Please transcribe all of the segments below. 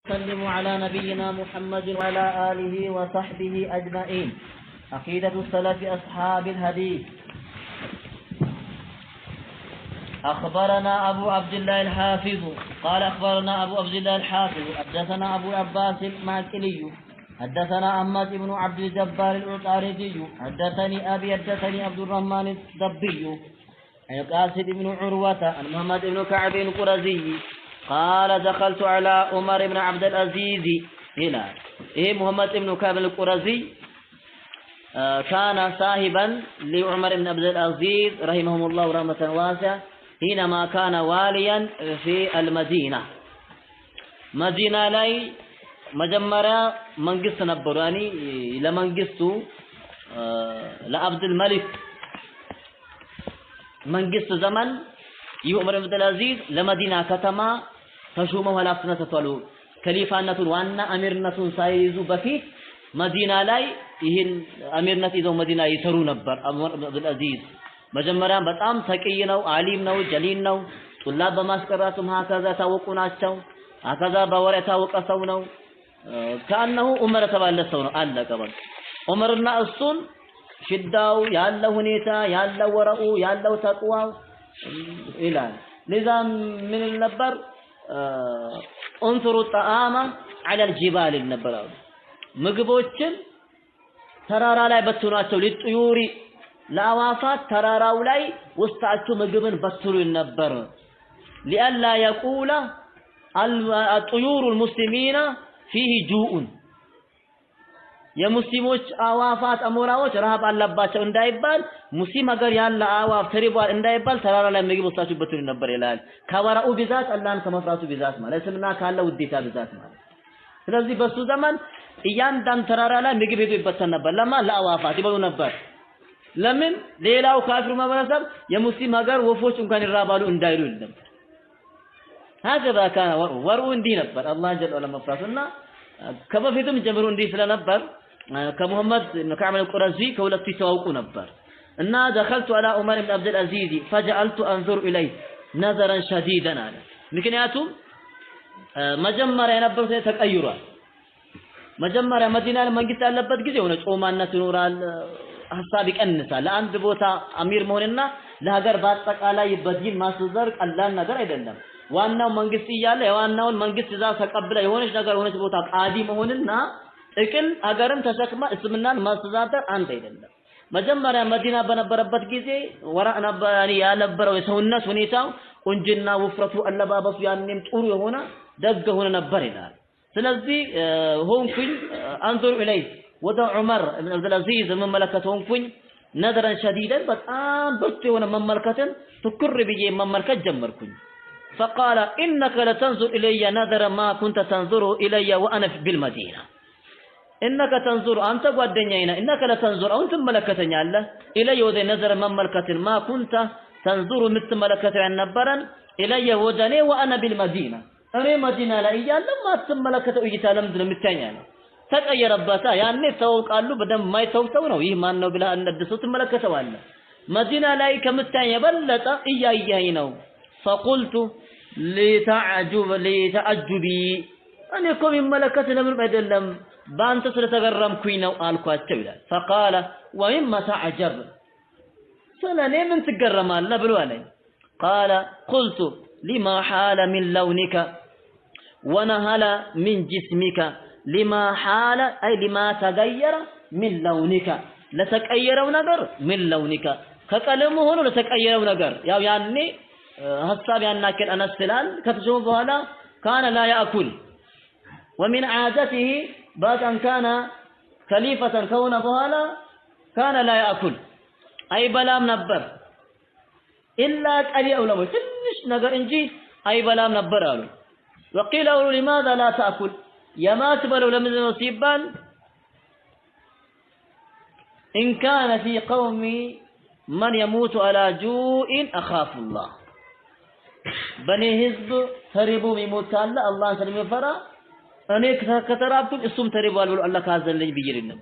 سلموا على نبينا محمد وعلى آله وصحبه أجمعين. عقيدة السلف أصحاب الحديث. أخبرنا أبو عبد الله الحافظ قال أخبرنا أبو عبد الله الحافظ حدثنا أبو عباس الماكلي حدثنا عماد بن عبد الجبار العطاردي حدثني أبي حدثني عبد الرحمن الضبي عن قاسد بن عروة عن محمد بن كعب القرزي قال دخلت على عمر بن عبد العزيز هنا محمد بن كعب القرزي كان صاحبا لعمر بن عبد العزيز رحمه الله رحمة واسعة حينما كان واليا في المدينة مدينة لاي مجمرة منقص نبراني لمنقص لعبد الملك منقص زمن عمر بن عبد العزيز لمدينة كتما تشومه ولا سنة تطلو كليفانة وانا أميرنة سايزو بفيت مدينة لاي ይህን አሚርነት ይዘው መዲና ይሰሩ ነበር ዑመር ኢብኑ አብዱል አዚዝ መጀመሪያ በጣም ተቀይ ነው ዓሊም ነው ጀሊል ነው ጡላብ በማስቀራቱም ሀከዛ ታወቁ ናቸው ሀከዛ በወሬ ታወቀ ሰው ነው ካነሁ ዑመር ተባለ ሰው ነው አለቀ በቃ ዑመርና እሱን ሽዳው ያለው ሁኔታ ያለው ወረኡ ያለው ተቅዋው ኢላን لذا من ነበር انظروا الطعام على الجبال ነበር ምግቦችን ተራራ ላይ በትኗቸው ለጥዩሪ ለአዋፋት ተራራው ላይ ውስጣቸው ምግብን በትሩ ነበር لئلا يقول الطيور المسلمين فيه جوع የሙስሊሞች አዋፋት አሞራዎች ረሃብ አለባቸው እንዳይባል ሙስሊም ሀገር ያለ አዋፍ ተሪቧል እንዳይባል ተራራ ላይ ምግብ ወስጣቸው በትሩ ነበር ይላል ከወራኡ ብዛት አላህን ከመፍራቱ ብዛት ማለት ስምና ካለ ውዴታ ብዛት ማለት ስለዚህ በሱ ዘመን እያንዳንዱ ተራራ ላይ ምግብ ሄዶ ይበተን ነበር ለማ ለአዋፋት ይበሉ ነበር ለምን ሌላው ካፍሩ ማህበረሰብ የሙስሊም ሀገር ወፎች እንኳን ይራባሉ እንዳይሉ ይልም هذا كان ወሩ እንዲህ ነበር አላህ ጀለ ወዐላ መፍራቱና ከበፊቱም ጀምሮ እንዲህ ስለነበር ከሙሐመድ ኢብኑ ከዕብ አልቁረዚ ከሁለቱ ይተዋውቁ ነበር እና دخلت على عمر بن عبد العزيز فجعلت انظر اليه نظرا شديدا على ምክንያቱም መጀመሪያ የነበረው ተቀይሯል መጀመሪያ መዲና መንግስት ያለበት ጊዜ ሆነ ጾማነት ይኖራል ሐሳብ ይቀንሳል ለአንድ ቦታ አሚር መሆንና ለሀገር በአጠቃላይ በዲን ማስዘር ቀላል ነገር አይደለም ዋናው መንግስት ይያለ የዋናውን መንግስት እዛ ተቀብለ የሆነች ነገር ሆነች ቦታ ቃዲ መሆንና ጥቅል ሀገርን ተሸክማ እስልምናን ማስተዛዘር አንድ አይደለም መጀመሪያ መዲና በነበረበት ጊዜ ወራእ ነበር ያነበረው የሰውነት ሁኔታው ቁንጅና ውፍረቱ አለባበሱ ያንንም ጥሩ የሆነ ደግ ሆነ ነበር ይላል ስለዚህ ሆንኩኝ አንዙር ኢለይ ወደ ዑመር ኢብኑ አብዱል አዚዝ መመለከት ሆንኩኝ ነደረን ሸዲደን በጣም ብርቱ የሆነ መመልከትን ትኩር ብዬ መመልከት ጀመርኩኝ فقال انك لتنظر الي نظر ما كنت تنظر الي وانا بالمدينه انك تنظر انت ጓደኛዬ انك لتنظر انت መመለከተኛለህ الي ወደ ነዘር መመልከትን ما كنت تنظر ምትመለከተው ያነበረን الي ወደኔ وانا بالمدينه እኔ መዲና ላይ ያለው ማትመለከተው እይታ ለምንድን ነው የምታኛለው ተቀየረባታ ያኔ ተውቃሉ በደም ማይተውተው ነው ይህ ማን ነው ብላ እንደደሰው ትመለከተዋለህ መዲና ላይ ከምታኝ የበለጠ እያያይ ነው فقلت لتعجبي እኔ እኮ የሚመለከት ለምን አይደለም ባንተ ስለተገረምኩኝ ነው አልኳቸው ይላል فقال ومما تعجب ስለኔ ምን ትገረማለህ ብሎ አለኝ قال قلت لما حال من لونك ونهل من جسمك لما حال أي لما تغير من لونك لتغيروا نجر من لونك كقلمه هو لتغيروا نجر يعني حساب يناكل أنا السلال كتشوف بهذا كان لا يأكل ومن عادته بعد أن كان خليفة كون بهذا كان لا يأكل أي بلام نبر إلا قليل أولمه تنش نجر إنجي أي بلام نبر أولو وقيل أولو لماذا لا تأكل يما تبلو لمن نصيبان إن كان في قومي من يموت على جوع أخاف الله بني حزب تربوا يموت الله سلم يفرا أنا كترابتم اسم تربوا الله كازل لي بيجرنا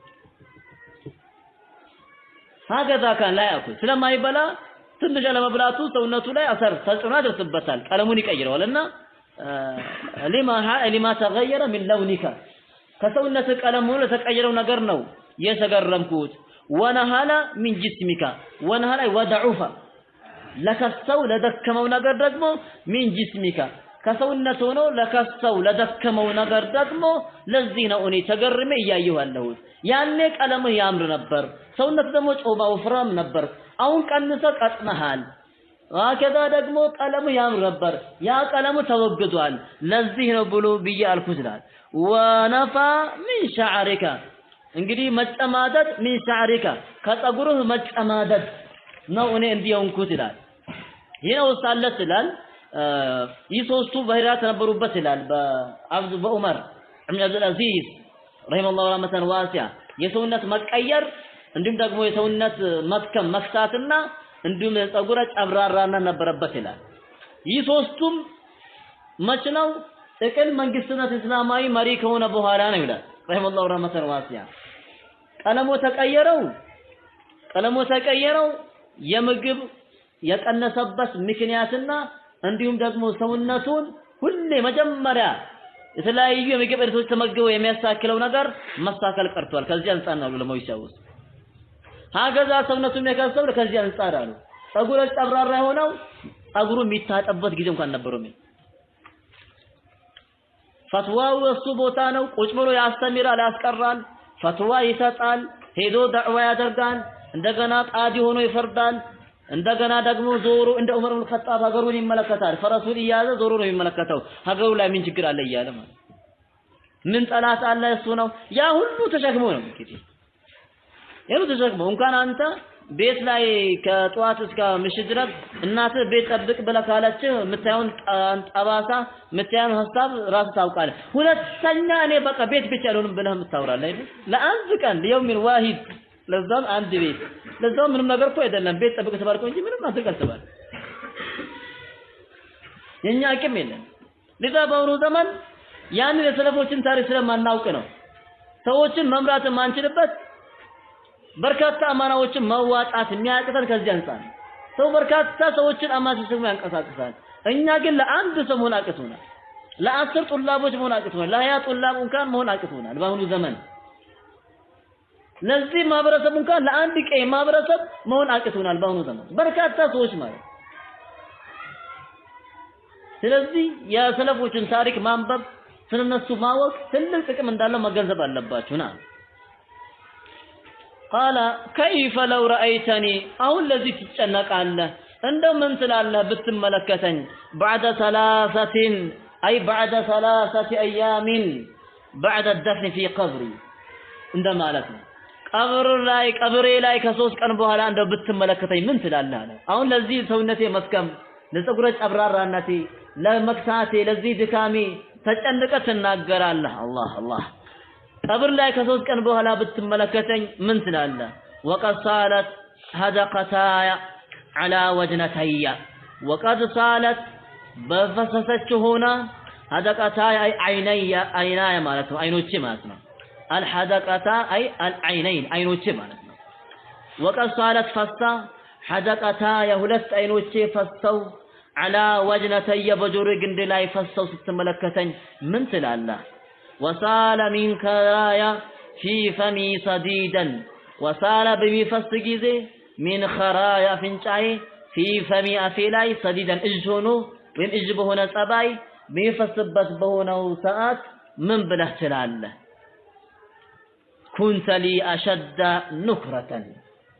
هكذا كان لا يأكل سلام يبلا ትንሽ ለመብላቱ ሰውነቱ ላይ አሰር ተጽዕኖ ያደርስበታል ቀለሙን ይቀይረዋልና لما تغير من لونك كسونة قلم ሆኖ ተቀየረው ነገር ነው የተገረምኩት ونهل من جسمك ونهل وضعف ለከሰው ለደከመው ነገር ደግሞ من جسمك ከሰውነት ሆኖ ለከሰው ለደከመው ነገር ደግሞ ለዚህ ነው እኔ ተገርሜ እያየሁ ያለሁት ያኔ ቀለምህ ያምር ነበር ሰውነት ደግሞ ጮማ ወፍራም ነበር አሁን ቀንሰ ቀጥነሃል ወከዛ ደግሞ ቀለሙ ያምር ነበር ያ ቀለሙ ተወግዷል ለዚህ ነው ብሎ ብዬ አልኩት ይላል ወነፋ من شعرك እንግዲህ መጨማደድ من شعرك ከፀጉርህ መጨማደድ ነው እኔ እንዲያውንኩት ይላል ይሄው ሳለት ይላል ይሶስቱ ባህሪያት ነበሩበት ይላል በአብዱ በዑመር ኢብኑ አብዱል አዚዝ ረሂመሁላህ ረህመተን ዋሲዓ የሰውነት መቀየር እንዲሁም ደግሞ የሰውነት መትከም መፍታትና እንዲሁም ፀጉረ ጨብራራና ነበረበት ይላል ይሶስቱም መች ነው ጥቅል መንግስትነት እስላማዊ መሪ ከሆነ በኋላ ነው ይላል ረሂመሁላህ ረህመተን ዋሲዓ ቀለሙ ተቀየረው የምግብ የቀነሰበት ምክንያትና እንዲሁም ደግሞ ሰውነቱን ሁሌ መጀመሪያ የተለያዩ የምግብ አይነቶች ተመግበው የሚያሳክለው ነገር መሳከል ቀርቷል ከዚህ አንፃር ነው ለሞይ ሲያውስ ሀገዛ ሰውነቱን የከሰው ከዚህ አንፃር አሉ ፀጉረ ጨብራራ ሆነው ፀጉሩ የሚታጠበት ጊዜ እንኳን ነበረው ፈትዋው እሱ ቦታ ነው ቁጭ ብሎ ያስተምራል ያስቀራል ፈትዋ ይሰጣል ሄዶ ዳዕዋ ያደርጋል እንደገና ቃዲ ሆኖ ይፈርዳል እንደገና ደግሞ ዞሮ እንደ ዑመር ኢብኑ ኸጣብ ሀገሩን ይመለከታል ፈረሱን ይያዘ ዞሮ ነው የሚመለከተው ሀገሩ ላይ ምን ችግር አለ እያለ ማለት ምን ጠላት አለ እሱ ነው ያ ሁሉ ተሸክሞ ነው እንግዲህ የሉ ተሸክሞ እንኳን አንተ ቤት ላይ ከጧት እስከ ምሽት ድረስ እናት ቤት ጠብቅ ብላ ካለች የምታየውን ጠባሳ የምታየውን ሐሳብ ራስ ታውቃለህ ሁለተኛ እኔ በቃ ቤት ብቻ አልሆንም ብለህ የምታወራለህ አይደል ለአንድ ቀን ለየውም ዋሂድ ለዛም አንድ ቤት ለዛም ምንም ነገር እኮ አይደለም ቤት ጠብቅ ተባልከው እንጂ ምንም አትቀልተባል የኛ አቅም የለም ለዛ በአሁኑ ዘመን ያን የሰለፎችን ታሪክ ስለማናውቅ ነው ሰዎችን መምራት ማንችልበት በርካታ አማናዎችን መዋጣት የሚያቅተን ከዚህ አንፃር ሰው በርካታ ሰዎችን አማስስሙ ያንቀሳቅሳል እኛ ግን ለአንድ ሰው መሆን አቅቶናል ለአስር ጡላቦች መሆን አቅቶናል ለሀያ ጡላብ እንኳን መሆን አቅቶናል በአሁኑ ዘመን ለዚህ ማህበረሰብ እንኳን ለአንድ ቀይ ማህበረሰብ መሆን አቅቶናል በአሁኑ ዘመን በርካታ ሰዎች ማለት ስለዚህ የሰለፎችን ታሪክ ማንበብ ስለነሱ ማወቅ ትልቅ ጥቅም እንዳለው መገንዘብ አለባችሁና قال كيف لو رأيتني أو الذي تتشنق عنه عندما من سلالة بتملكتن بعد 3 أيام بعد الدفن في قبري عندما لكم قبري لاي كسوس كان بوهلا عندما بتملكتن من سلالة أو الذي سونتي مسكم لتقرج أبرار النتي لا مكساتي لذي دكامي تتشنقت الناقر الله قبر لا كسوس كان بوهلا بتملكتن من سلالة وقد صالت هدقتايا على وجنتي وقد صالت بفسست هنا هدقتايا أي عيناي مالتهم عينوتي مالتهم الحدقتا أي العينين عينوتي مالتهم وقد صالت فسا حدقتايا هلت عينوتي فسوا على وجنتي بجوري قندلاي فسوا ستملكتن من سلالة وصال من خرايا في فمي صديدا وصال بمفسجيزه من خرايا فنشاي في فمي أفيلاي صديدا اجهنو وين اجبه هنا صباي بيفسبت بهنا ساعات من بلهتلال كنت لي أشد نكرة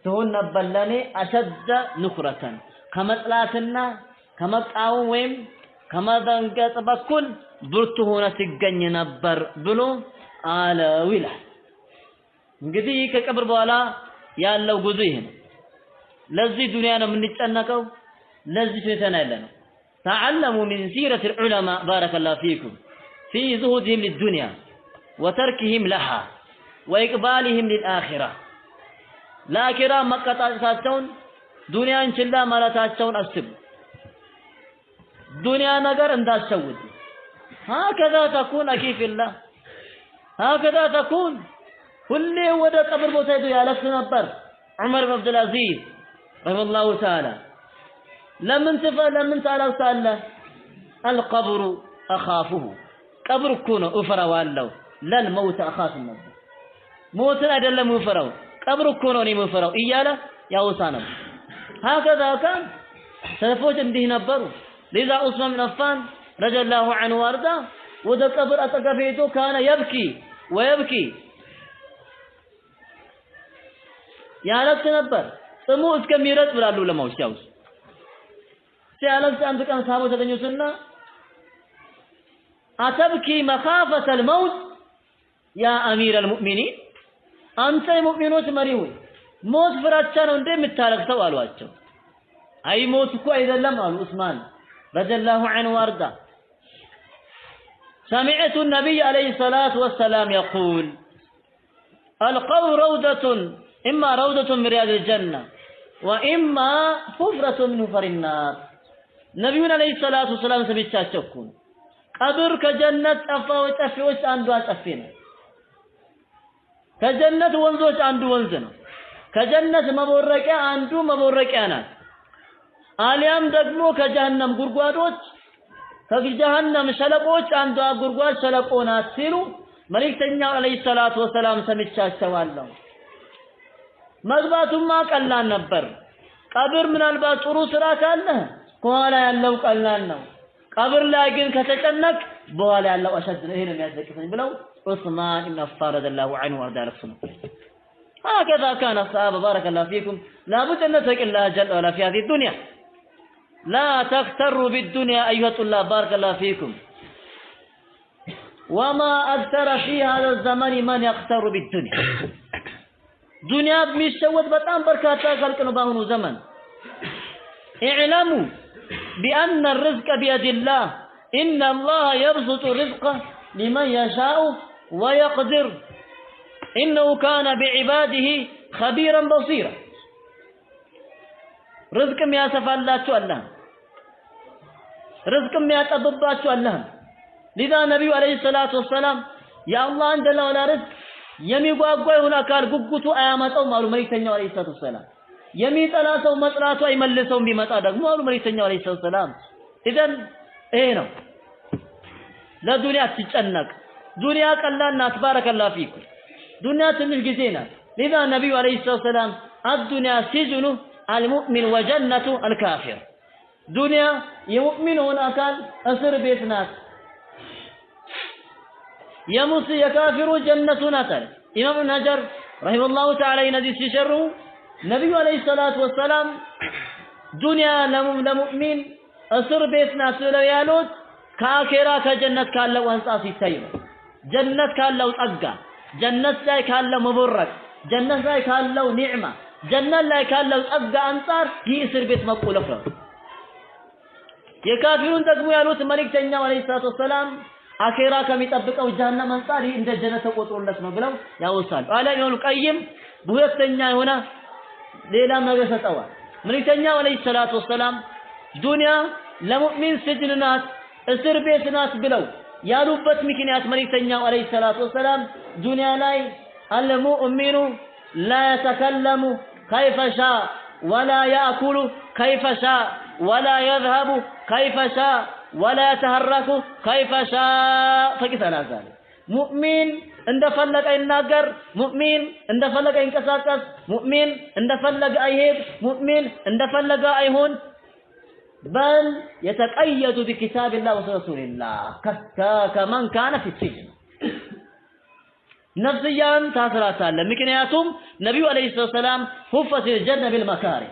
تهون بلني أشد نكرة كما طلعتنا كما قاوم كما دنقت بكل ብርቱ ሆነ ትገኝ ነበር ብሎ አለው ይላል እንግዲህ ከቀብር በኋላ ያለው ጉዞ ይሄ ነው ለዚህ ዱንያ ነው የምንጨነቀው ለዚህ ፈተና ያለነው تعلموا من سيرة العلماء بارك الله فيكم في زهدهم للدنيا وتركهم لها وإقبالهم للآخرة الآخرة مقطعاتهم دنيا إن شاء الله مالاتهم أسب دنيا نجر انداز سود هكذا تكون أخي في الله هكذا تكون كل ودا قبر بوتايدو يا لف نبر عمر بن عبد العزيز رحمه الله تعالى لمن تعالى سأله القبر أخافه قبر كونه أفروالله لا الموت أخاف النبي موتنا أدل مفرو قبر كونه مفرو إياله يا وسانه هكذا كان سلفوች እንዲህ ነበሩ لذا عثمان بن عفان رضي الله عنه وارضاه ወደ ቀብር አጠገብ ሄዶ ካነ يبكي ويبكي ያለቅስ ነበር ጥሙ እስከሚረጥ ብላሉ ለማውስ ያውስ ሲያለቅስ አንድ ቀን ሳቦ ተገኙትና أتبكي مخافة الموت يا أمير المؤمنين أنت المؤمنون مريون موت فراتشان وندي متالقتوا አሏቸው አይ ሞት እኮ አይደለም አሉ ዑስማን رضي الله عنه وارضاه سمعت النبي عليه الصلاة والسلام يقول القبر روضة إما روضة من رياض الجنة وإما حفرة من حفر النار نبينا عليه الصلاة والسلام سمعتشاቸኩ قبر كجنة ጠፋዎች አንዱ አጠፊ ነው ከጀነት ወንዞች አንዱ ወንዝ ነው ከጀነት መቦረቂያ አንዱ መቦረቂያ ናት አሊያም ደግሞ ከጀሃነም ጉርጓዶች ከጀሃነም ሸለቆች አንዱ ጉርጓድ ሸለቆ ናት ሲሉ መልእክተኛው አለይሂ ሰላቱ ወሰላም ሰምቻቸዋለሁ መግባቱማ ቀላል ነበር ቀብር ምናልባት ጥሩ ስራ ካለ ከኋላ ያለው ቀላል ነው ቀብር ላይ ግን ከተጨነቅ በኋላ ያለው አሸድ ነው ይሄን የሚያስደቅፈኝ ብለው عثمان بن عفان رضي الله عنه وارضى رسوله هكذا كان الصحابة بارك الله فيكم لا بد أن نتقي الله جل وعلا في هذه الدنيا لا تغتروا بالدنيا أيها الطلاب بارك الله فيكم وما أكثر في هذا الزمان من يغتر بالدنيا دنيا بمشوت بطان بركاتا خلقنا باهنو زمن اعلموا بأن الرزق بيد الله إن الله يبسط رزقه لمن يشاء ويقدر إنه كان بعباده خبيرا بصيرا رزق يا سفالاتو الله رزق يا تبباتو الله لذا النبي عليه الصلاة والسلام يا الله عند الله ولا رزق يميقوا هنا قال قبطو آياماتو مالو مليكتنيو عليه الصلاة والسلام يميطلاتو مطلاتو يملسو بمطا دغمو مالو مليكتنيو عليه الصلاة والسلام إذن إيه نو لا دنيا تتشنق دنيا قلنا تبارك الله فيكم دنيا تنش جزينا لذا النبي عليه الصلاة والسلام الدنيا سجن المؤمن وجنة الكافر دنيا يؤمن هنا كان أسر بيت ناس يمس يكافر جنة نتر إمام النجر رحمه الله تعالى ينادي شره النبي عليه الصلاة والسلام دنيا لمؤمن أسر بيت ناس ليالوت كاكرا كجنة كالله وانصاف يتايو جنة كالله أقا جنة لا كالله مبرك جنة لا كالله نعمة جنة لا كالله أقا أنصار يسر بيت مقول أفراد يكافرون تقوي علوت ملك تنيا عليه الصلاة والسلام أكرا كم يطبق جهنم أنصار عند الجنة وطول لك مقلو يا وصال قال يقول قيم بويت تنيا هنا ليلة مغسة أول ملك تنيا عليه الصلاة والسلام دنيا لمؤمن سجنات እስር ቤት ናት ብለው ያሉበት ምክንያት መልእክተኛው አለይሂ ሰላቱ ወሰላም ዱንያ ላይ አልሙእሚኑ ላ የተከለሙ كيف شاء ولا يأكل كيف شاء ولا يذهب كيف شاء ولا يتحرك كيف شاء فكذا ذلك مؤمن እንደፈለገ ይናገር ሙእሚን እንደፈለገ ይንቀሳቀስ ሙእሚን እንደፈለገ አይሄድ ሙእሚን እንደፈለገ አይሆን بل يتقيد بكتاب الله ورسول الله كمن كان في السجن نفسيان تاثراتال ምክንያቱም ነብዩ አለይሂ ሰላም ሁፈት الجنة بالمكاره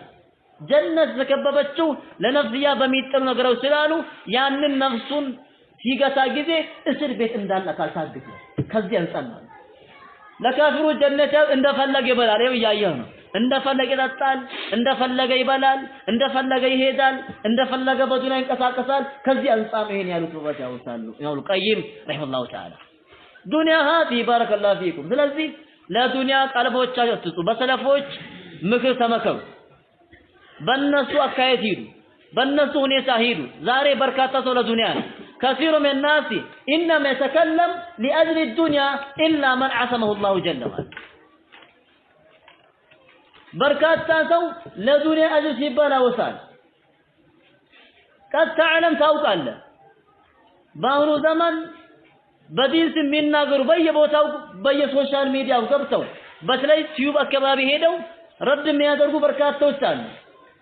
ጀነት ተከበበችው ለነፍስያ በሚጥም ነገሮች ስላሉ ያንን ነፍሱን ሲገታ ጊዜ እስር ቤት እንዳለ ካልታገዘ ከዚህ አንጸናል ለካፍሩ ጀነት እንደፈለገ ይበላል ያያየው ነው እንደፈለገ ይጠጣል እንደፈለገ ይበላል እንደፈለገ ይሄዳል እንደፈለገ በዱንያ ይንቀሳቀሳል ከዚህ አንጻር ይሄን ያሉት ወጣ ያውሳሉ ኢማም ቀይም ረሂመሁላሁ ተዓላ ዱንያ هذه بارك الله فيكم ስለዚህ ለዱንያ ቀልቦቻችሁ አትጡ በሰለፎች ምክር ተመከሩ በእነሱ አካየት ሂዱ በእነሱ ሁኔታ ሂዱ ዛሬ በርካታ ሰው ለዱንያ ነው كثير من الناس انما يتكلم لاجل الدنيا الا من عصمه الله جل وعلا በርካታ ሰው ለዱንያ አጅር ሲባል አወሳል قد تعلم ታውቃለህ በአሁኑ ዘመን በዲን ስም የሚናገሩ በየቦታው በየሶሻል ሚዲያው ገብተው በተለይ ዩቲዩብ አካባቢ ሄደው ረድ የሚያደርጉ በርካታዎች አሉ።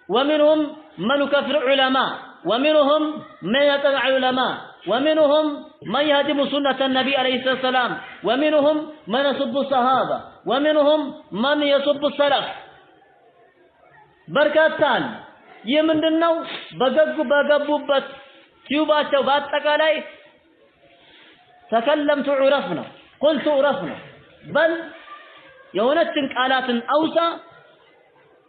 ومنهم من يكفر علماء ومنهم من يطلع علماء ومنهم من يهدم سنة النبي عليه الصلاة والسلام ومنهم من يسب الصحابة ومنهم من يسب السلف በርካታን የምንድነው በገቡበት ቲዩባቸው በአጠቃላይ ተከለምቱ ዑረፍና ቁልቱ ዑረፍና በል የሆነችን ቃላትን አውሳ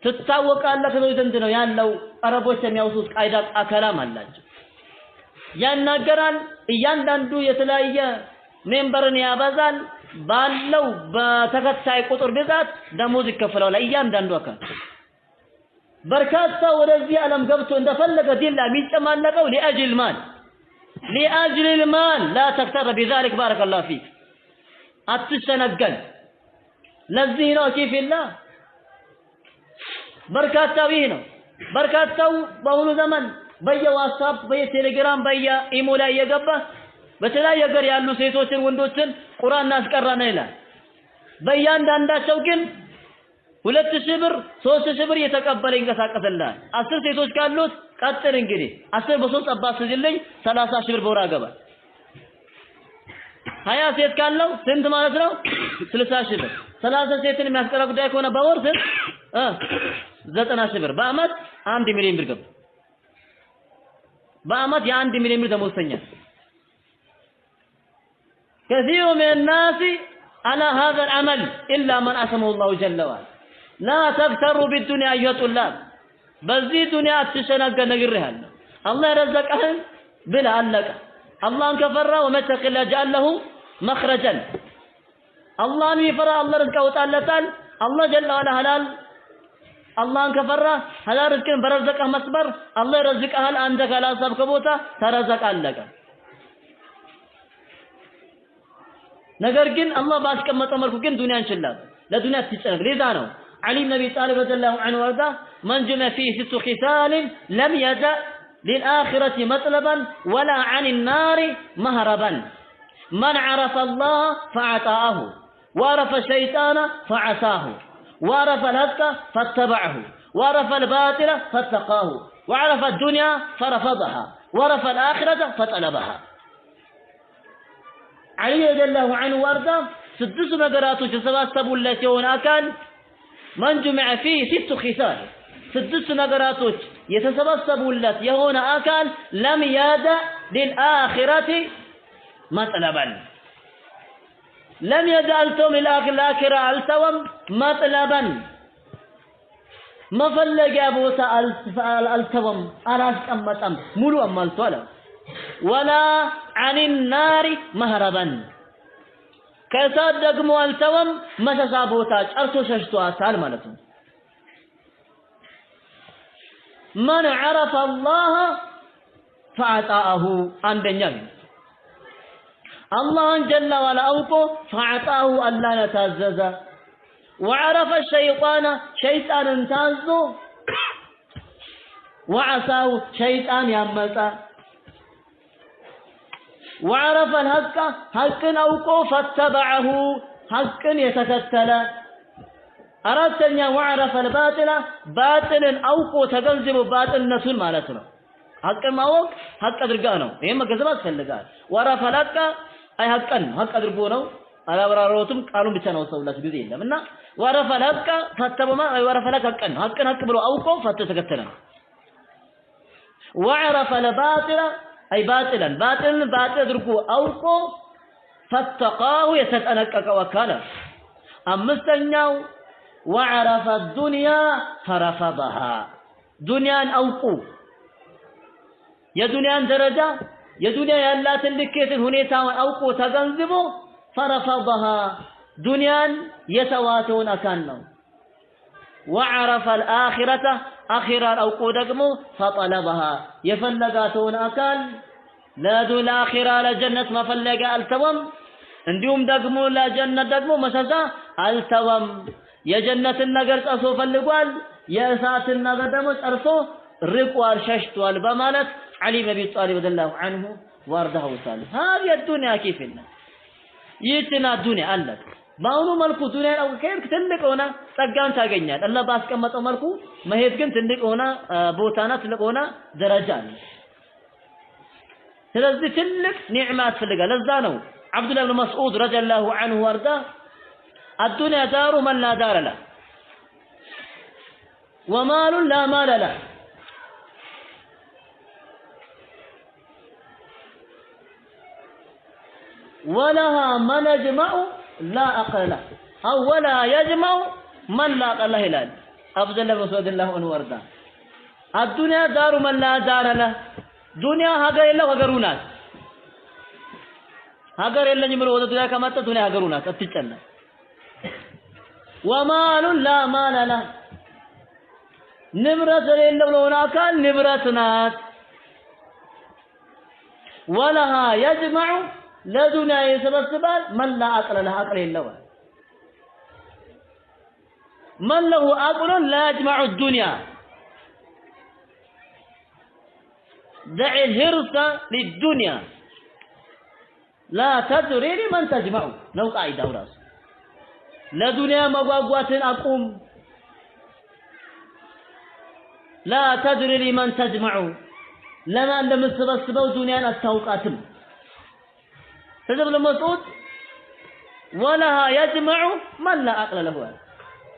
ትታወቃለህ ነው ዘንድ ነው ያለው አረቦች የሚያውሱት ቃይዳ አከላም አላቸው ያናገራል እያንዳንዱ የተለያየ ሜምበርን ያበዛል ባለው በተከታይ ቁጥር ብዛት ደሞዝ ይከፈላል እያንዳንዱ አካል በርካታ ወደዚህ ዓለም ገብቶ እንደፈለገ ዲላ የሚጨማለቀው لأجل المال لا تغتر بذلك بارك الله فيك አትሰነገል ለዚህ ነው ኪፊላህ በርካታው ይሄ ነው በርካታው በአሁኑ ዘመን በየዋትስአፕ በየቴሌግራም በየኢሞ ላይ የገባ በተለያየ ሀገር ያሉ ሴቶችን ወንዶችን ቁርአን እናስቀራና ይላል በእያንዳንዳቸው ግን 2000 ብር 3000 ብር የተቀበለ ይንቀሳቀስልሃል 10 ሴቶች ካሉት ቀጥል እንግዲህ 10 በ3 አባስልኝ 30000 ብር በወር አገባል 20 ሴት ካለው ስንት ማለት ነው 60000 ብር 30 ሴትን የሚያስቀራ ጉዳይ ከሆነ በወር ስንት 90000 ብር በአመት 1 ሚሊዮን ብር ገባ በአመት የ1 ሚሊዮን ብር ደሞዝተኛ كثير من الناس على هذا العمل إلا من أسمه الله جل وعلا لا تغتروا بالدنيا أيها الطلاب بزي دنيا تشنق نغرها الله رزقهم بلا علق الله كفر ومتق الله جعل له مخرجا الله يفرى الله رزقه وتعالى الله جل وعلا حلال الله كفر حلال رزقه برزقه مسبر الله رزقه عندك على حساب كبوتا ترزق علق ነገር ግን አላህ ባስቀመጠው መልኩ ግን ዱንያን ችላል ለዱንያ ትጨነቅ ለዛ ነው علي بن ابي طالب رضي الله عنه وارضاه من جمع فيه 6 خصال لم يدع للآخرة مطلبا ولا عن النار مهربا من عرف الله فعطاه وعرف الشيطان فعصاه وعرف الحق فاتبعه وعرف الباطل فاتقاه وعرف الدنيا فرفضها وعرف الآخرة فطلبها علي رضي الله عنه وارضاه 6 ነገራቶች ተሰባሰቡለት የሆነ አካል من جمع فيه 6 خصال 6 ነገራቶች የተሰባሰቡለት የሆነ አካል لم يدع للآخرة مطلبا لم يدع التوم الآخرة التوم مطلبا مفلقيا ቦታ አልተወም አላስቀመጠም ሙሉ አሟልቷል ولا عن النار مهربا ከእሳት ደግሞ አልተወም መሸሻ ቦታ ጨርሶ ሸሽቷታል ማለት ነው من عرف الله فعطاه አንደኛ አላህን ጀለ ወዐላ አውቆ فعطاه አላህ ታዘዘ وعرف الشيطان شيطانን ታዞ وعصاه شيطان ያመጻ وعرف الحق حقن أوقو فاتبعه حقن يتكتل أردتني وعرف الباطل باطل أوقو تقلزم باطل نسول مالتنا حقن ما هو حق أدرقانه إما كذبات فلقات وعرف الحق أي حق أدرقونه على وراروتم قالوا بيتنا وصولات بذين لمنا وعرف الحق فاتبما وعرف الحق حقن بلو أوقو فتتكتلنا وعرف الباطل أي باطلا باطل دركو أوقو فاتقاه يتتنكك وكالا أمستنياو وعرف الدنيا فرفضها دنيا أوقو يا دنيا درجة يا دنيا يلا تلكيت هنيتا أوقو تغنزبو فرفضها دنيا يتواتون أكانو وعرف الآخرة آخرة أوقو دقمو فطلبها يفلقاتون أكال لا دو الآخرة لجنة ما فلقا التوم انديوم دقمو لا جنة دقمو مساسا التوم يا جنة النقر تأسو فلقوال يا إسات النقر دمو تأرسو رقوال ششتوال بمالت علي بن أبي طالب رضي الله عنه وارضها وصالح هذه الدنيا كيف لنا يتنا الدنيا አላት ባሁኑ መልኩ ዱንያ ነው ከሄድክ ትልቅ ሆነ ጸጋን ታገኛለህ አላህ ባስቀመጠው መልኩ መሄድ ግን ትልቅ ሆነ ቦታና ትልቅ ሆነ ደረጃ አለ ስለዚህ ትልቅ ኒዕማ ትፈልጋለህ ለዛ ነው አብዱላህ ኢብኑ መስዑድ ረዲየላሁ ዐንሁ ወርዳ الدنيا دار من لا دار له ومال لا مال له ولها من يجمع لا أقل له أو ولا يجمع من لا أقل له هلال أفضل الله مسعود الله عنه وارضاه الدنيا دار من لا دار له دنيا هاجر إلا وغرونات هاجر إلا نمر وده دنيا كما الدنيا هاجرونات أتجنن ومال لا مال له نبرة إلا ولونا كان نبرتنات ولها يجمع لدنا يسبسبال من لا عقل له عقل إلا من له عقل لا يجمع الدنيا دع الهرس للدنيا لا تدري لمن تجمع لو قاعدة وراس لدنيا مغواغوات أقوم لا تدري لمن تجمع لما أنت مستبسبوا دنيا التوقاتم تجب المسعود ولها يجمع من لا عقل له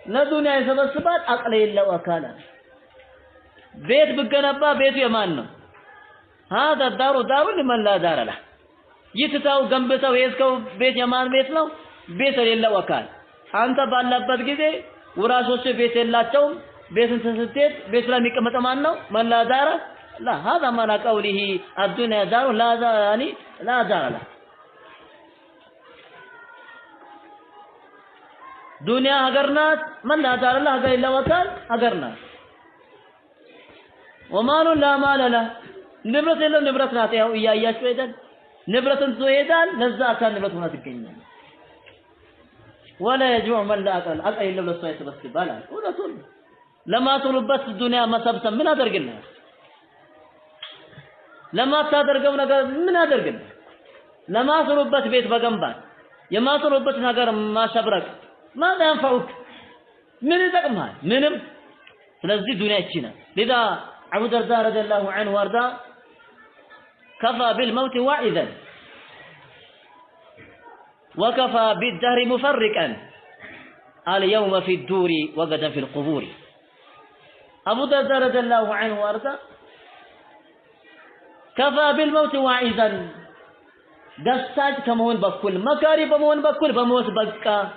لا دنيا يسبسبات عقل إلا وكالا بيت بقنبا بيت يمانه هذا الدار دار لمن لا دار له يتتاو قنبتاو يسكو بيت يمان بيت له بيت إلا وكال أنت باللبت كذي وراسوش بيت اللاتهم بيت انتستيت بيت لا ميكمت مانه من لا دار لا هذا معنى قوله الدنيا دار لا دار يعني لا دار له دنيا هجرنات من لا دار الله هجر إلا وكال هجرنات ومال لا مال له نبرة إلا نبرة ناتيه ويا شويدا نبرة سويدا نزا كان نبرة هنا تكيننا ولا يجوع من لا أكل أكل إلا ولا سويت بس بالا ولا تقول لما تقول بس الدنيا ما سبت من هذا الجنة لما تدرجونا من هذا الجنة لما تقول بس بيت بجنبان يما تقول بس نجار ما شبرك ماذا ينفعك من يتقمها منهم فلذي الدنيا تشينا لذا أبو الدرداء رضي الله عنه وارضاه كفى بالموت واعظا وكفى بالدهر مفرقا اليوم في الدور وغدا في القبور أبو الدرداء رضي الله عنه وارضاه كفى بالموت واعظا دستاج كمون بكل مكاري بمون بكل بموت بكا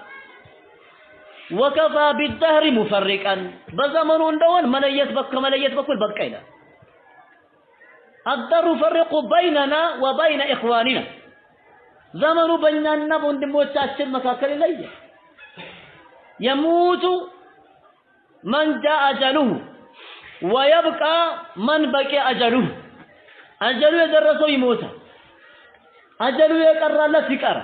وكفى بالدهر مفرقا بزمن دون مليت بكل بكينا الدهر يفرق بيننا وبين إخواننا زمن بيننا وندموتاشن مكاكل لي يموت من جاء أجله ويبقى من بقي أجله أجله يدرسه يموت أجله يقرر له سكر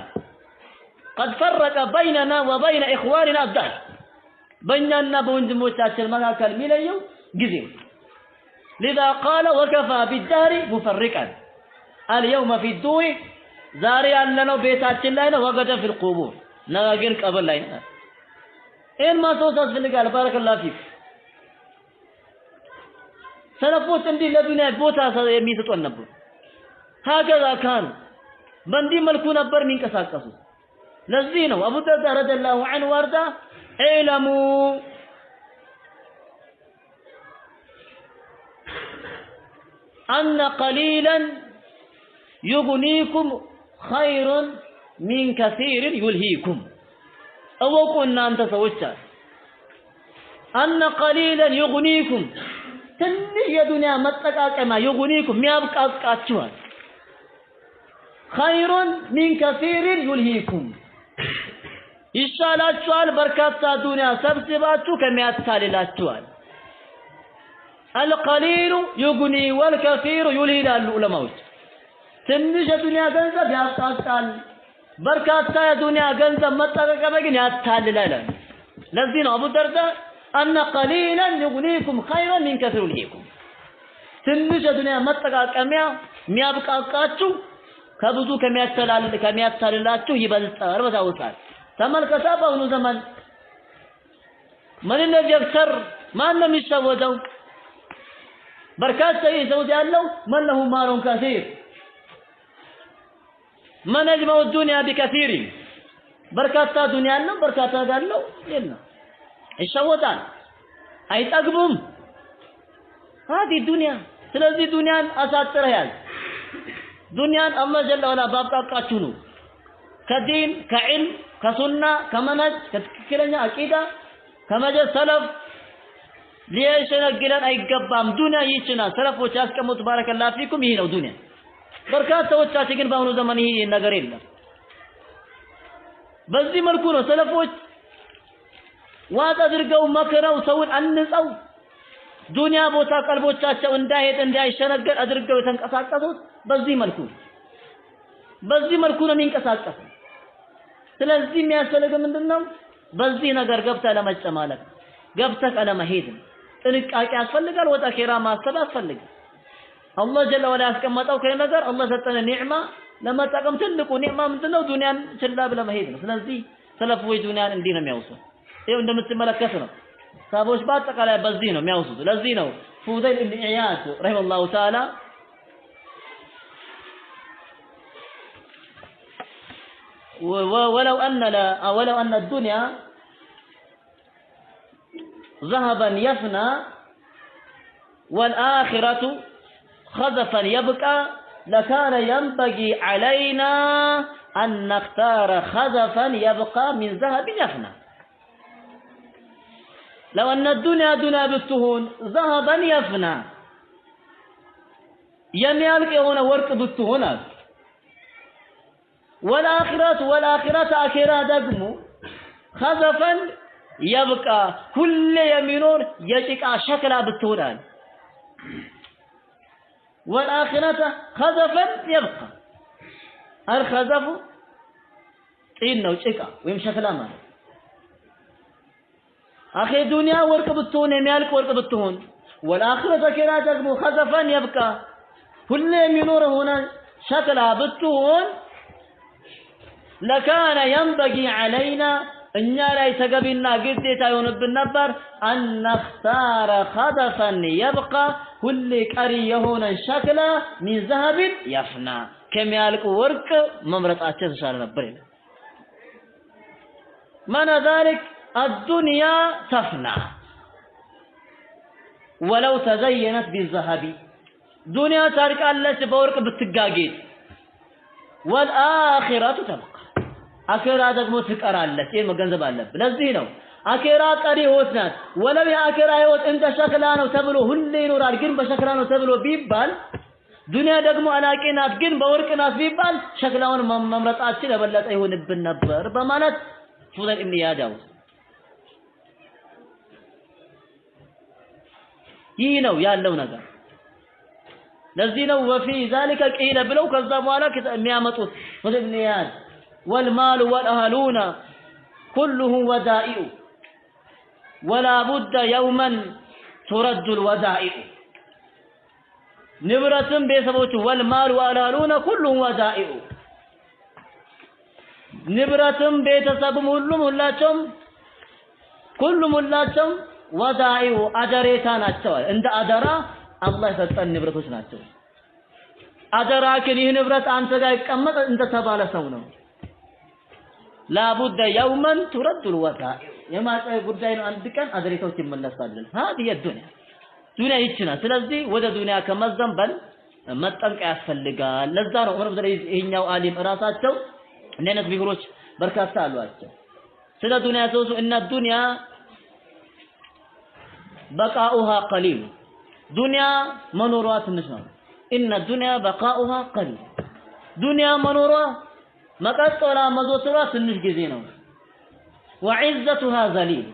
قد فرق بيننا وبين إخواننا الدهر بيننا وندموتاشن مكاكل مليو جزيم لذا قال وكفى بالدهر مفرقا اليوم في الدور زاري لنا بيتاتنا لنا وغدا في القبور نغير قبل لنا إن ما توصل في قال بارك الله فيك سلفوت عندي لدنيا بوتا يميتوا النبو هكذا كان بندي ملكو نبر من كساكسو لذينه أبو الدرداء رضي الله عنه وارضاه اعلموا أن قليلا يغنيكم خير من كثير يلهيكم أو كنا أنت سويت أن قليلا يغنيكم تني دنيا متقا كما يغنيكم ميابقى أتشوان خير من كثير يلهيكم يشالاتشوال بركات دنيا سبسباتشو كمياتشالاتشوال القليل يغني والكثير يلهي العلماء ትንሽ የዱንያ ገንዘብ ያጣጣል በርካታ የዱንያ ገንዘብ መጠቀም ግን ያታልላል ለዚህ ነው አቡ ደርዳ أن قليلا يغنيكم خيرا من كثير يلهيكم ትንሽ የዱንያ መጠቃቀሚያ የሚያብቃቃችሁ ከብዙ ከሚያታልላችሁ ይበልጣል በዛውታል ተመልከታ በአሁኑ ዘመን ማን እንደጀክሰር ማን ነው የሚሰወደው በርካታ ይዘውት ያለው ማን ነው ማሩን ከثير من يجمع الدنيا بكثير በርካታ ዱንያ አለው በርካታ ጋለው የለም ይሸወታል አይጠግቡም هذه الدنيا ስለዚህ ዱንያን አሳጥረያል ዱንያን አላህ ጀለ ወላ ባብቃቃችሁ ነው ከዲን ከዕልም ከሱና ከመነጅ ከትክክለኛ አቂዳ ከመጀል ሰለፍ ሊያሸነግለን አይገባም ዱንያ ይችና ሰለፎች ያስቀምጡ ባረከላሁ ፊኩም ይሄ ነው ዱንያ በርካታዎቻችን ግን በአሁኑ ዘመን ይሄ ነገር የለም በዚህ መልኩ ነው ሰለፎች ዋጥ አድርገው መከረው ሰውን አንጸው ዱንያ ቦታ ቀልቦቻቸው እንዳይሄድ እንዳይሸነገር አድርገው የተንቀሳቀሱት በዚህ መልኩ ነው የሚንቀሳቀሱ ስለዚህ የሚያስፈልገው ምንድነው በዚህ ነገር ገብታ ለመጨማለቅ ገብታ ለመሄድ ጥንቃቄ ያስፈልጋል ወጣ ኺራ ማሰብ ያስፈልጋል አላህ ጀለ ወላ ያስቀመጠው ከነገር አላህ ሰጠነ ኒዕማ ለመጠቀም ትልቁ ኒዕማ ምንድነው ዱንያን ችላ ብለ መሄድ ነው ስለዚህ ሰለፎች ዱንያን እንዲህ ነው የሚያውሱ ይሄው እንደምትመለከቱ ነው ሰሃቦች በአጠቃላይ በዚህ ነው የሚያውሱት ለዚህ ነው ፉዳይል ኢብኑ ኢያድ ረሂመሁላሁ ተዓላ ولو أن الدنيا ذهبا يفنى والآخرة خزفا يبقى لكان ينبغي علينا أن نختار خزفا يبقى من ذهب يفنى لو أن الدنيا دنيا بالتهون ذهبا يفنى يميالك هنا ورق بالتهون والآخرة أخيرا دقمو خزفا يبقى كل يمينون يشكى شكلا بالتهون والآخرة خزفا يبقى الخزف إنه شكا ويمشكل أمان أخي الدنيا ورق بالتون يميالك ورق بالتون والآخرة كلا تقبو خزفا يبقى كل يمينور هنا شكلا بالتون لكان ينبغي علينا እኛ ላይ ተገቢና ግዴታ ይሆንብን ነበር أن نختار خزفا يبقى كل ቀሪ የሆነ ሸክላ من ذهب يفنى ከሚያልቅ ወርቅ መምረጣቸው ተሻለ ነበር ይላል معنى ذلك الدنيا تفنى ولو تزينت بالذهب دنيا ታርቃለች በወርቅ ብትጋጌጥ والآخرة تبقى አኺራ ደግሞ ትቀራለች ይሄ መገንዘብ አለብን ለዚህ ነው አኺራ ቀሪ ህይወት ናት ወለው የአኺራ ህይወት እንደ ሸክላ ነው ተብሎ ሁሌ ይኖራል ግን በሸክላ ነው ተብሎ ቢባል ዱንያ ደግሞ አላቂ ናት ግን በወርቅ ናት ቢባል ሸክላውን መምረጣችን የበለጠ ይሆንብን ነበር በማለት ፉዳይል ኢብኑ ኢያድ ይህ ነው ያለው ነገር ለዚህ ነው ወፊ ذلك قيل ብለው ከዛ በኋላ የሚያመጡት ፉዳይል ኢብኑ ኢያድ والمال والأهلون كله ودائع ولا بد يوما ترد الودائع نبرتم بيسبوت والمال والأهلون كله ودائع نبرتم بيتسبم كلهم ሁላቸውም ودائع أجريታ ናቸው እንደ አደራ አላህ የሰጠን ንብረቶች ናቸው አደራ ግን ይህ ንብረት አንተ ጋር ይቀመጥ እንደ ተባለ ሰው ነው لا بد يوما ترد الودائع يما ጉዳይ ነው አንድ ቀን አድሬታዎች ይመለሳሉ هذه الدنيا ዱንያ ይችና ስለዚህ ወደ ዱንያ ከመዘንበል መጠንቀቅ ያስፈልጋል ለዛ ነው ዑመር ብን ይሄኛው ዓሊም ራሳቸው እንደነት ቢግሮች በርካታ አሏቸው ስለ ዱንያ ተውሱ እና ዱንያ بقاؤها قليل ዱንያ መኖሯ ትንሽ ነው ان الدنيا بقاؤها قليل ዱንያ መኖሯ መቀጠሏ መዞትሯ ትንሽ ጊዜ ነው وعزتها ذليل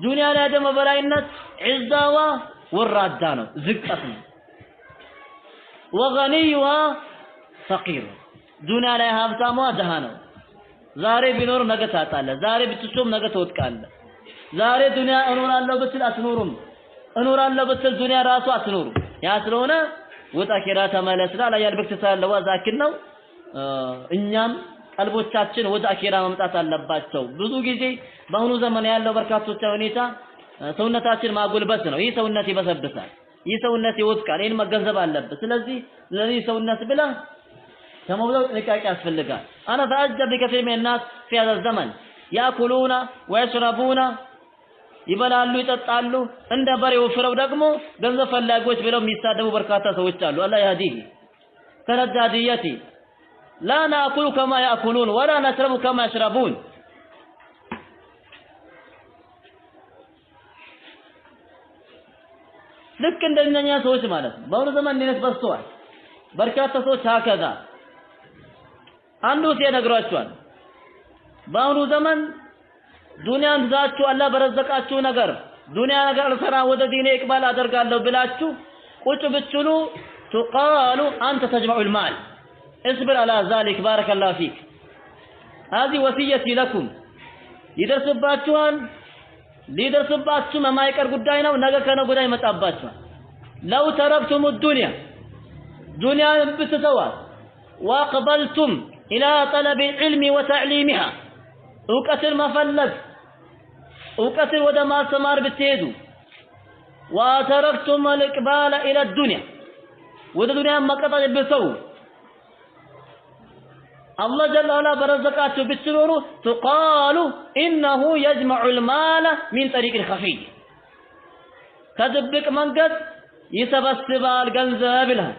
ዱንያ ላይ ደግሞ በላይነት ዒዛዋ ወራዳ ነው ዝቅት ነው وغنيها فقير ዱንያ ላይ ሀብታሟ ደሃ ነው ዛሬ ቢኖር ነገ ታጣለ ዛሬ ብትጾም ነገ ትወድቃለ ዛሬ ዱንያ እኖራለሁ ብትል አትኖሩም እኖራለሁ ብትል ዱንያ ራሱ አትኖሩ ያ ስለሆነ ወደ አኺራ ተመለስና ላይ ያልበክተሳለው ዛኪን ነው እኛም ቀልቦቻችን ወደ አኺራ መምጣት አለባቸው ብዙ ጊዜ በአሁኑ ዘመን ያለው በርካቶች ሁኔታ ሰውነታችን ማጎልበት ነው ይህ ሰውነት ይበሰብሳል ይህ ሰውነት ይወድቃል ይሄን መገንዘብ አለበት ስለዚህ ለዚህ ሰውነት ብላ ከመብለው ጥንቃቄ ያስፈልጋል انا تعجب بكثير من الناس في هذا الزمن ياكلون ويشربون ይበላሉ ይጠጣሉ እንደ በሬው ፍረው ደግሞ ገንዘብ ፈላጊዎች ብለው የሚሳደቡ በርካታ ሰዎች አሉ አላህ ያዲህ ተረዳዲየቲ لا ناكل كما ياكلون ولا نشرب كما يشربون ልክ እንደኛ ሰዎች ማለት ነው በአሁኑ ዘመን እንደነት በስተዋል በርካታ ሰዎች ታከዛ አንዱ ሲነግራቸዋል በአሁኑ ዘመን ዱንያን ዛችሁ አላህ በረዘቃችሁ ነገር ዱንያ ነገር ሰራ ወደ ዲኔ ይቅባል አደርጋለሁ ብላችሁ ቁጭ ብትሉ تقالوا انت تجمع المال اصبر على ذلك بارك الله فيك هذه وصيتي لكم ይደርስባችኋል ሊደርስባችሁ የማይቀር ጉዳይ ነው ነገ ከነገ ወዲያ ይመጣባችኋል لو تركتم الدنيا دنيا بتسوى واقبلتم الى طلب العلم وتعليمها እውቀትን መፈለግ እውቀትን ወደ ማስተማር ብትሄዱ وتركتم الاقبال الى الدنيا ወደ ዱንያ መቀጠል ብትተው الله جل وعلا برزقاته بالسرور تقالوا إنه يجمع المال من طريق الخفي كذبك منقد يسبسبال قنزاب لها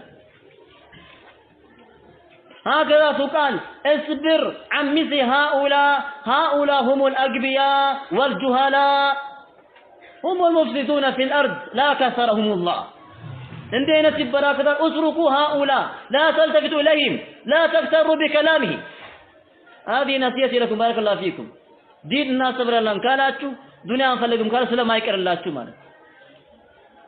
هكذا تقال اصبر عن مثل هؤلاء هم الأقبياء والجهلاء هم المفسدون في الأرض لا كسرهم الله عندنا تبرا كذا اتركوا هؤلاء لا تلتفتوا إليهم لا تغتروا بكلامه هذه نصيحتي لكم بارك الله فيكم دين الناس صبر الله كالاتشو دنيا فلكم قال سلام يكر الله مالك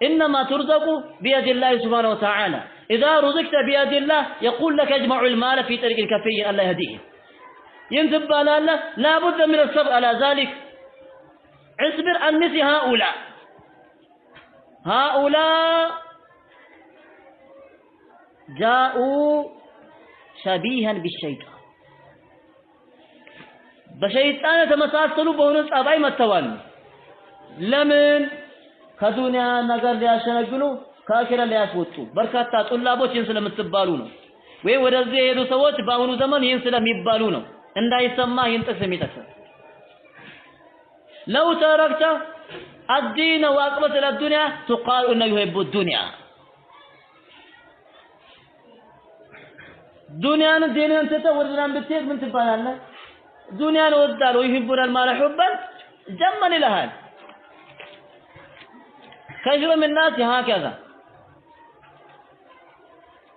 إنما ترزقوا بيد الله سبحانه وتعالى إذا رزقت بيد الله يقول لك اجمع المال في طريق الكفي الله يهديه ينتب على الله لا بد من الصبر على ذلك اصبر عن مثل هؤلاء جاءوا شبيها بالشيطان بشيطان تمساسلوا بهونس اباي متوال لمن ከዱንያ ነገር ሊያሸነግሉ ከአኺራ ሊያስወጡ በርካታ ጡላቦች ይህን ስለምትባሉ ነው ወይ ወደዚህ የሄዱ ሰዎች በአሁኑ ዘመን ይህን ስለሚባሉ ነው እንዳይሰማ ይህን ጥቅስ የሚጠቅሰው لو تركت الدين واقبلت الى الدنيا تقال انه يحب الدنيا ዱንያን ዲንን ተተወርናን ብትሄድ ምን ትባላለህ ዱንያን ወዳል ወይ ይሁብራል ማለት ሁበን ጀመን ይልሃል ከጅሮ ምናስ هكذا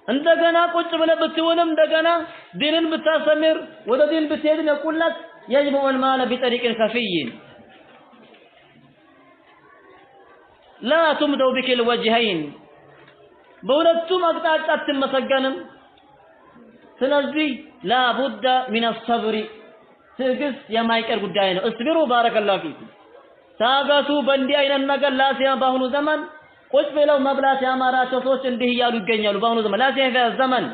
እንደገና ቁጭ ብለህ ብትሆንም እንደገና ዲንን ብታሰምር ወደ ዲን ብትሄድ ነቁላት يجمع المال بطريق خفي لا تمدوا بكل وجهين በሁለቱም አቅጣጫ አትመሰገንም ስለዚህ لا بد من الصبر ትዕግስት የማይቀር ጉዳይ ነው እስቢሩ ባረከላሁ ፊኩም ታጋሱ በእንዲህ አይነት ነገር ላሲያ በአሁኑ ዘመን ቁጭ ብለው መብላት ያማራቸው ሰዎች እንዲህ እያሉ ይገኛሉ በአሁኑ ዘመን ላሲያ ዘመን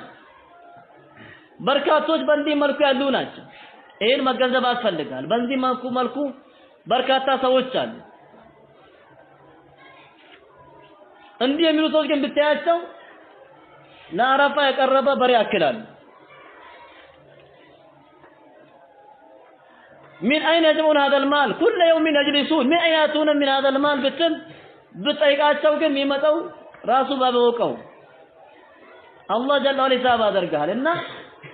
በርካቶች በእንዲህ መልኩ ያሉ ናቸው ይሄን መገንዘብ ያስፈልጋል በእንዲህ መልኩ በርካታ ሰዎች አሉ እንዲህ የሚሉ ሰዎች ግን ብታያቸው ለአረፋ የቀረበ በሬ ያክላሉ من أين يجمعون هذا المال كل يوم يجلسون من أين يأتون من هذا المال بطريقاتهم كم يمتوا راسوا بابوكوا الله جل وعلا حساب አደርጋል እና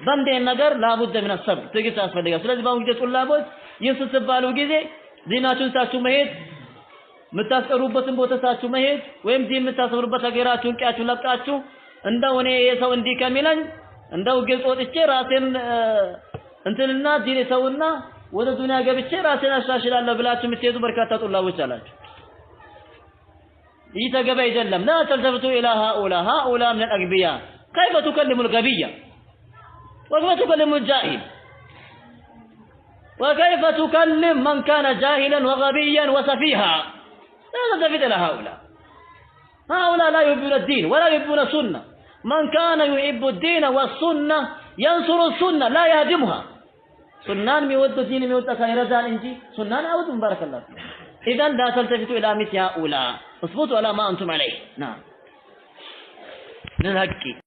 በእንዲህ ነገር ላቡደ من الصبر ትዕግስት ያስፈልጋል ስለዚህ ባሁን ጊዜ ጡላቦች ይንስስባሉ ጊዜ ዲናችሁን ሳችሁ መሄድ የምታስቀሩበትን ቦታ ሳችሁ መሄድ ወይም ዲን የምታሰሩበት ሀገራችሁን ቂያችሁን ለቃችሁ እንደው እኔ የሰው እንዲህ ከሚለኝ እንደው ግልጽ ወጥቼ ራሴን እንትንና ዲን ሰውና ወደ ዱንያ ገብቼ ራሴን አሻሽላለሁ ብላችሁ የምትሄዱ በርካታ ጡላቦች አላችሁ ይህ ተገቢ አይደለም لا تلتفتوا الى هؤلاء من الاغبياء كيف تكلم الغبي وكيف تكلم الجاهل وكيف تكلم من كان جاهلا وغبيا وسفيها لا تلتفت الى هؤلاء لا يحبون الدين ولا يحبون السنه من كان يحب الدين والسنة ينصر السنة لا يهدمها سنان ميود الدين ميود خير زال انجي سنان أود بارك الله إذن لا تلتفتوا إلى مثل هؤلاء اثبتوا على ما أنتم عليه نعم من الحق